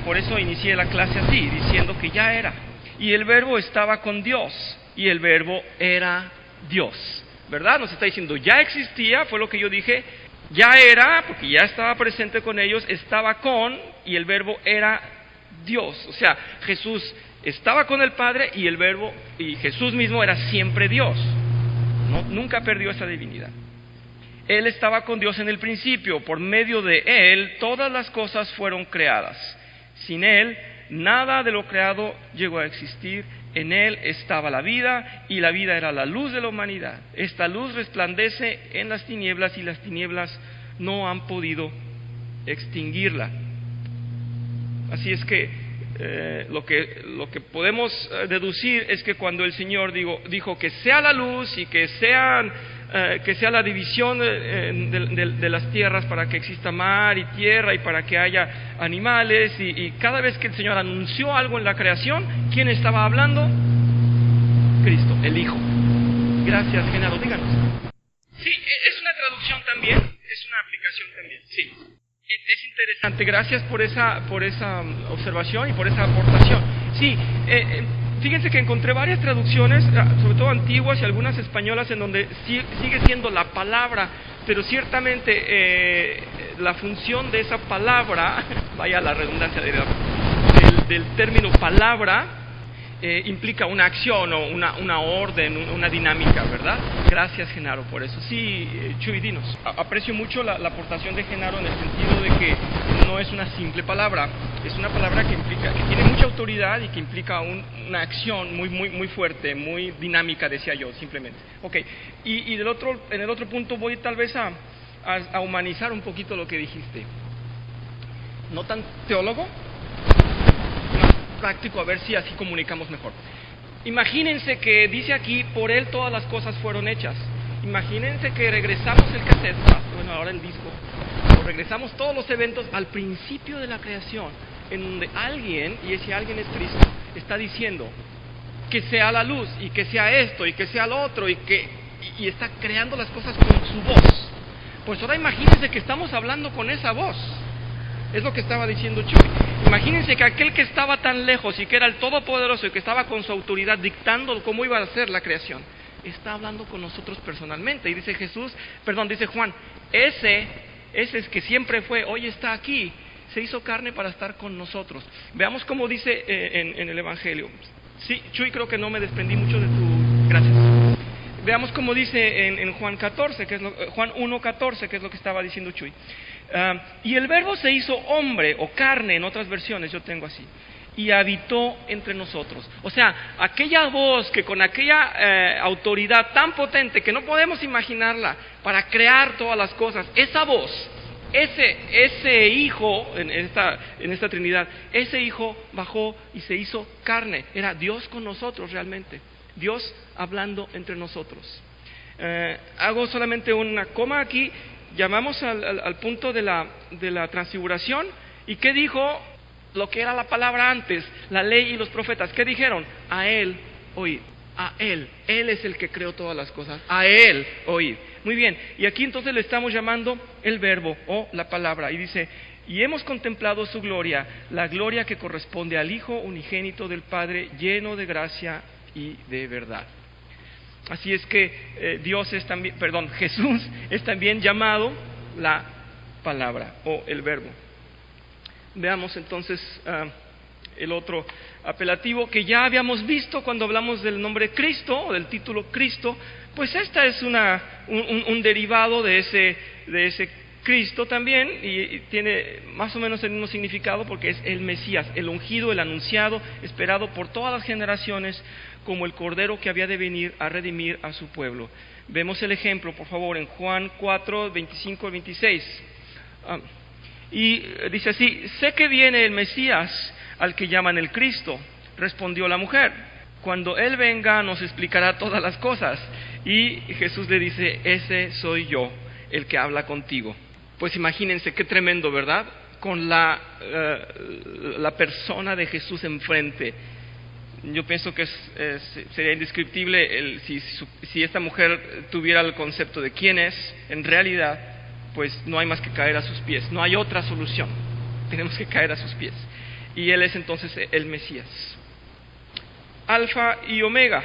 por eso inicié la clase así, diciendo que ya era. Y el verbo estaba con Dios, y el verbo era Dios, ¿verdad? Nos está diciendo, ya existía, fue lo que yo dije, ya era, porque ya estaba presente con ellos, estaba con, y el verbo era Dios. O sea, Jesús estaba con el Padre, y el verbo, y Jesús mismo era siempre Dios. No, nunca perdió esa divinidad. Él estaba con Dios en el principio, por medio de Él todas las cosas fueron creadas. Sin Él, nada de lo creado llegó a existir. En Él estaba la vida, y la vida era la luz de la humanidad. Esta luz resplandece en las tinieblas, y las tinieblas no han podido extinguirla. Así es que lo que podemos deducir es que cuando el Señor dijo que sea la luz y que sea la división de las tierras para que exista mar y tierra y para que haya animales, y cada vez que el Señor anunció algo en la creación, ¿quién estaba hablando? Cristo, el Hijo. Gracias, Genaro, díganos. Sí, es una traducción también, es una aplicación también, sí. Es interesante, gracias por esa observación y por esa aportación. Sí, fíjense que encontré varias traducciones, sobre todo antiguas y algunas españolas, en donde sigue siendo la palabra, pero ciertamente la función de esa palabra, vaya la redundancia del término palabra, implica una acción o una orden, una dinámica, ¿verdad? Gracias, Genaro, por eso. Sí, Chuy, dinos. Aprecio mucho la aportación de Genaro en el sentido de que no es una simple palabra, es una palabra que tiene mucha autoridad y que implica una acción muy fuerte, muy dinámica, decía yo, simplemente. Ok, y en el otro punto voy tal vez a humanizar un poquito lo que dijiste. ¿No tan teólogo? Práctico, a ver si así comunicamos mejor. Imagínense que dice aquí, por Él todas las cosas fueron hechas. Imagínense que regresamos el cassette, bueno, ahora el disco, o regresamos todos los eventos al principio de la creación, en donde alguien, y ese alguien es Cristo, está diciendo que sea la luz, y que sea esto, y que sea lo otro, y está creando las cosas con su voz. Pues ahora imagínense que estamos hablando con esa voz. Es lo que estaba diciendo Chuy. Imagínense que aquel que estaba tan lejos y que era el Todopoderoso y que estaba con su autoridad dictando cómo iba a ser la creación, está hablando con nosotros personalmente. Y dice Juan, ese es que siempre fue, hoy está aquí, se hizo carne para estar con nosotros. Veamos cómo dice en el Evangelio. Sí, Chuy, creo que no me desprendí mucho de tu... Gracias. Veamos cómo dice en Juan 14, Juan 1:14, que es lo que estaba diciendo Chuy. Y el verbo se hizo hombre o carne, en otras versiones yo tengo así, y habitó entre nosotros. O sea, aquella voz que con aquella autoridad tan potente que no podemos imaginarla para crear todas las cosas, esa voz, ese hijo en esta Trinidad, ese hijo bajó y se hizo carne. Era Dios con nosotros realmente, Dios hablando entre nosotros. Hago solamente una coma aquí. Llamamos al punto de la transfiguración. ¿Y qué dijo lo que era la palabra antes? La ley y los profetas. ¿Qué dijeron? A Él oíd. A Él. Él es el que creó todas las cosas. A Él oíd. Muy bien. Y aquí entonces le estamos llamando el verbo o la palabra. Y dice, y hemos contemplado su gloria, la gloria que corresponde al Hijo unigénito del Padre, lleno de gracia y de verdad. Así es que Jesús es también llamado la palabra o el verbo. Veamos entonces el otro apelativo que ya habíamos visto cuando hablamos del nombre Cristo o del título Cristo. Pues esta es un derivado de ese Cristo también, y tiene más o menos el mismo significado porque es el Mesías, el ungido, el anunciado, esperado por todas las generaciones, como el Cordero que había de venir a redimir a su pueblo. Vemos el ejemplo, por favor, en Juan 4, 25 al 26. Y dice así, sé que viene el Mesías, al que llaman el Cristo. Respondió la mujer, cuando Él venga nos explicará todas las cosas. Y Jesús le dice, ese soy yo, el que habla contigo. Pues imagínense qué tremendo, ¿verdad? Con la persona de Jesús enfrente. Yo pienso que sería indescriptible si esta mujer tuviera el concepto de quién es, en realidad, pues no hay más que caer a sus pies, no hay otra solución, tenemos que caer a sus pies. y Él es entonces el Mesías. Alfa y Omega.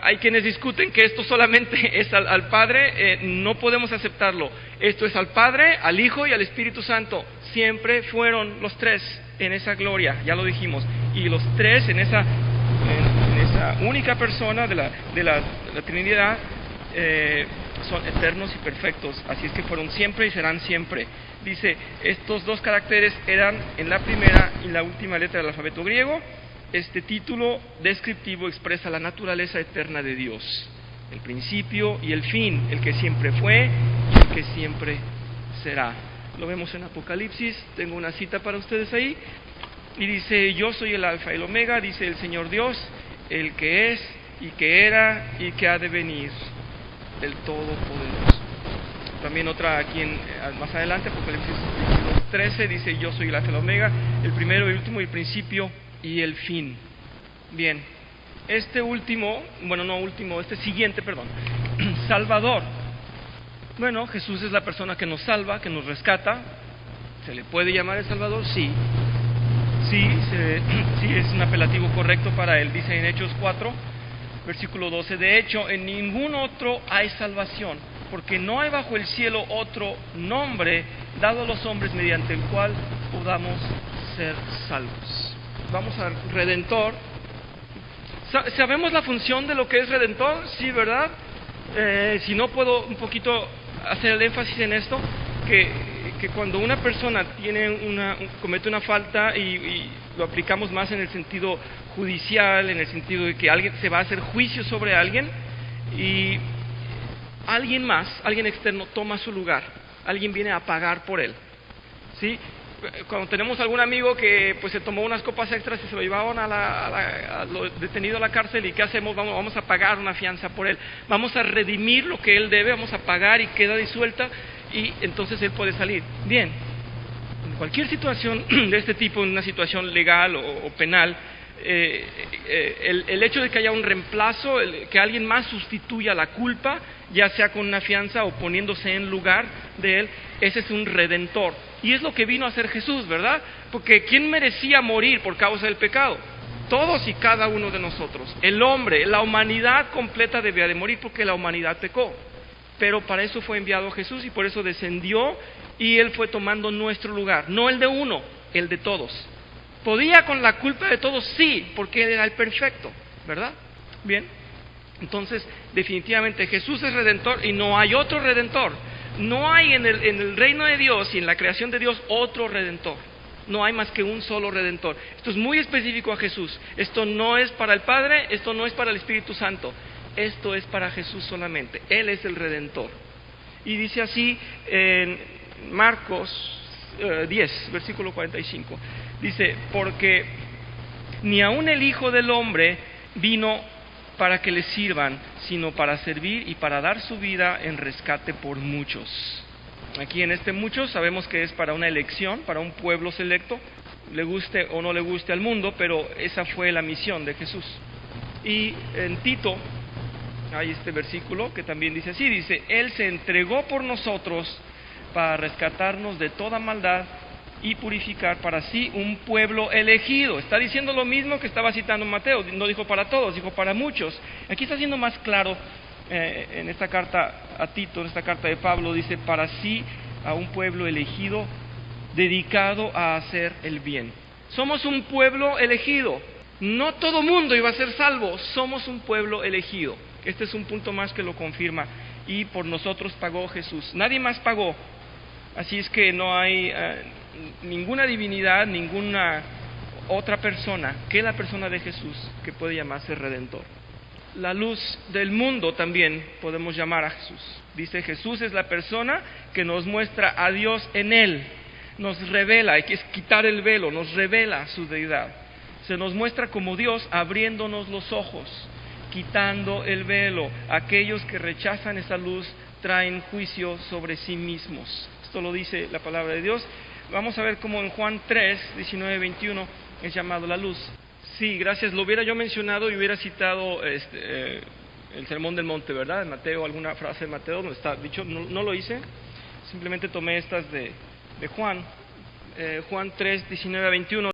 Hay quienes discuten que esto solamente es al Padre, no podemos aceptarlo. Esto es al Padre, al Hijo y al Espíritu Santo. Siempre fueron los tres en esa gloria, ya lo dijimos, y los tres en esa única persona de la Trinidad son eternos y perfectos, así es que fueron siempre y serán siempre. Dice, estos dos caracteres eran en la primera y la última letra del alfabeto griego. Este título descriptivo expresa la naturaleza eterna de Dios, el principio y el fin, el que siempre fue y el que siempre será. Lo vemos en Apocalipsis, tengo una cita para ustedes ahí, y dice, yo soy el alfa y el omega, dice el Señor Dios, el que es y que era y que ha de venir, el Todopoderoso. También otra aquí más adelante, Apocalipsis 13, dice, yo soy el alfa y el omega, el primero y el último, el principio y el fin. Bien, este siguiente, Salvador. Bueno, Jesús es la persona que nos salva, que nos rescata. ¿Se le puede llamar el Salvador? Sí. Sí, es un apelativo correcto para él. Dice en Hechos 4, versículo 12, de hecho, en ningún otro hay salvación, porque no hay bajo el cielo otro nombre dado a los hombres mediante el cual podamos ser salvos. Vamos al Redentor. ¿Sabemos la función de lo que es Redentor? Sí, ¿verdad? Si no, puedo un poquito hacer el énfasis en esto, que cuando una persona comete una falta y lo aplicamos más en el sentido judicial, en el sentido de que se va a hacer juicio sobre alguien y alguien externo toma su lugar, alguien viene a pagar por él, ¿sí? Cuando tenemos algún amigo que pues se tomó unas copas extras y se lo llevaban lo detenido a la cárcel, ¿y qué hacemos? Vamos a pagar una fianza por él, vamos a redimir lo que él debe, vamos a pagar y queda disuelta y entonces él puede salir. Bien, en cualquier situación de este tipo, en una situación legal o penal, el hecho de que haya un reemplazo, que alguien más sustituya la culpa, ya sea con una fianza o poniéndose en lugar de él, ese es un redentor. Y es lo que vino a hacer Jesús, ¿verdad? Porque ¿quién merecía morir por causa del pecado? Todos y cada uno de nosotros. El hombre, la humanidad completa debía de morir porque la humanidad pecó. Pero para eso fue enviado Jesús y por eso descendió y Él fue tomando nuestro lugar. No el de uno, el de todos. ¿Podía con la culpa de todos? Sí, porque Él era el perfecto, ¿verdad? Bien, entonces definitivamente Jesús es redentor y no hay otro redentor. No hay en el reino de Dios y en la creación de Dios otro redentor. No hay más que un solo redentor. Esto es muy específico a Jesús. Esto no es para el Padre, esto no es para el Espíritu Santo. Esto es para Jesús solamente. Él es el redentor. Y dice así en Marcos 10, versículo 45. Dice, porque ni aun el Hijo del Hombre vino para que le sirvan, sino para servir y para dar su vida en rescate por muchos. Aquí en este muchos sabemos que es para una elección, para un pueblo selecto, le guste o no le guste al mundo, pero esa fue la misión de Jesús. Y en Tito hay este versículo que también dice así, dice, Él se entregó por nosotros para rescatarnos de toda maldad y purificar para sí un pueblo elegido. Está diciendo lo mismo que estaba citando Mateo, no dijo para todos, dijo para muchos. Aquí está siendo más claro en esta carta a Tito, en esta carta de Pablo, dice para sí a un pueblo elegido dedicado a hacer el bien. Somos un pueblo elegido, no todo mundo iba a ser salvo, somos un pueblo elegido. Este es un punto más que lo confirma y por nosotros pagó Jesús, nadie más pagó. Así es que no hay ninguna divinidad, ninguna otra persona que la persona de Jesús que puede llamarse Redentor. La luz del mundo también podemos llamar a Jesús. Dice Jesús es la persona que nos muestra a Dios en Él, nos revela, hay que quitar el velo, nos revela su deidad. Se nos muestra como Dios abriéndonos los ojos, quitando el velo. Aquellos que rechazan esa luz traen juicio sobre sí mismos. Esto lo dice la palabra de Dios. Vamos a ver cómo en Juan 3, 19, 21 es llamado la luz. Sí, gracias. Lo hubiera yo mencionado y hubiera citado el Sermón del Monte, ¿verdad? De Mateo, alguna frase de Mateo donde está dicho. No lo hice. Simplemente tomé estas de Juan. Juan 3, 19 a 21.